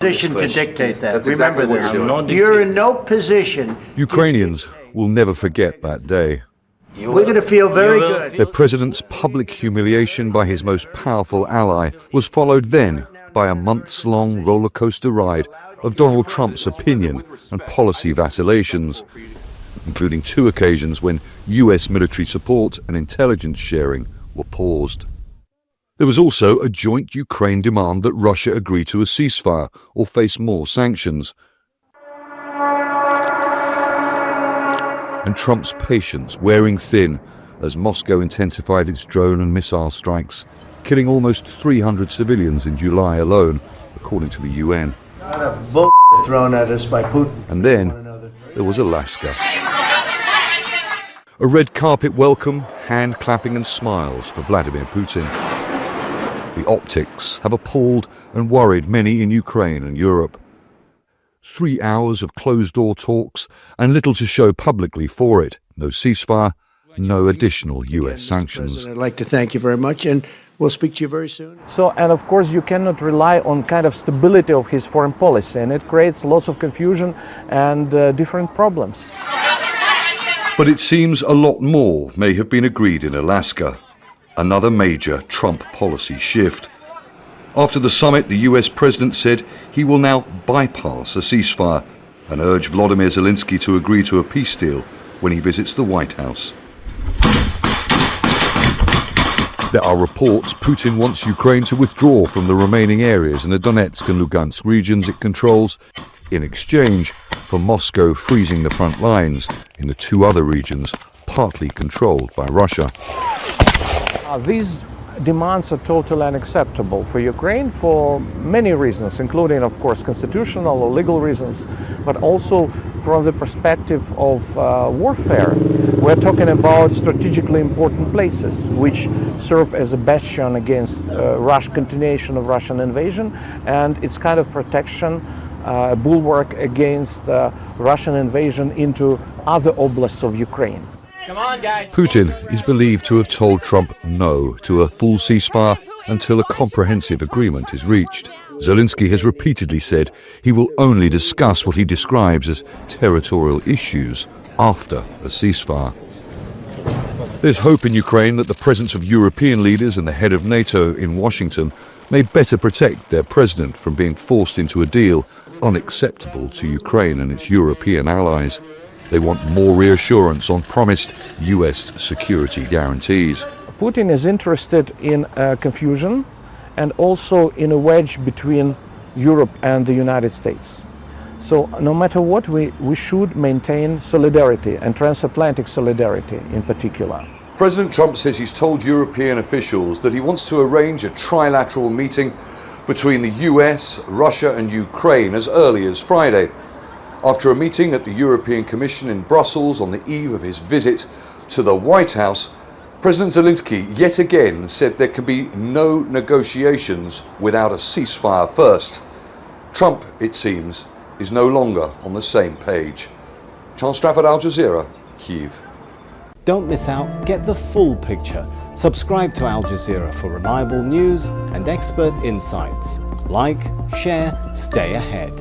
Position to dictate that. That's Remember exactly what this. you're doing. You're in no position. Ukrainians will never forget that day. We're going to feel very good. Their president's public humiliation by his most powerful ally was followed then by a months-long roller coaster ride of Donald Trump's opinion and policy vacillations, including 2 occasions when US military support and intelligence sharing were paused. There was also a joint Ukraine demand that Russia agree to a ceasefire or face more sanctions. And Trump's patience wearing thin as Moscow intensified its drone and missile strikes, killing almost 300 civilians in July alone, according to the UN. A lot of bullshit thrown at us by Putin. And then there was Alaska. A red carpet welcome, hand clapping and smiles for Vladimir Putin. The optics have appalled and worried many in Ukraine and Europe. 3 hours of closed-door talks and little to show publicly for it. No ceasefire, no additional US sanctions. I'd like to thank you very much, and we'll speak to you very soon. So, and of course, you cannot rely on kind of stability of his foreign policy, and it creates lots of confusion and different problems. But it seems a lot more may have been agreed in Alaska. Another major Trump policy shift. After the summit, the US president said he will now bypass a ceasefire and urge Volodymyr Zelenskyy to agree to a peace deal when he visits the White House. There are reports Putin wants Ukraine to withdraw from the remaining areas in the Donetsk and Lugansk regions it controls, in exchange for Moscow freezing the front lines in the 2 other regions partly controlled by Russia. These demands are totally unacceptable for Ukraine for many reasons, including, of course, constitutional or legal reasons, but also from the perspective of warfare. We're talking about strategically important places which serve as a bastion against continuation of Russian invasion, and it's kind of protection, a bulwark against Russian invasion into other oblasts of Ukraine. Come on, guys. Putin is believed to have told Trump no to a full ceasefire until a comprehensive agreement is reached. Zelenskyy has repeatedly said he will only discuss what he describes as territorial issues after a ceasefire. There's hope in Ukraine that the presence of European leaders and the head of NATO in Washington may better protect their president from being forced into a deal unacceptable to Ukraine and its European allies. They want more reassurance on promised US security guarantees. Putin is interested in confusion and also in a wedge between Europe and the United States. So no matter what, we should maintain solidarity, and transatlantic solidarity in particular. President Trump says he's told European officials that he wants to arrange a trilateral meeting between the US, Russia and Ukraine as early as Friday. After a meeting at the European Commission in Brussels on the eve of his visit to the White House, President Zelenskyy yet again said there can be no negotiations without a ceasefire first. Trump, it seems, is no longer on the same page. Stratford, Al Jazeera, Kyiv. Don't miss out, get the full picture. Subscribe to Al Jazeera for reliable news and expert insights. Like, share, stay ahead.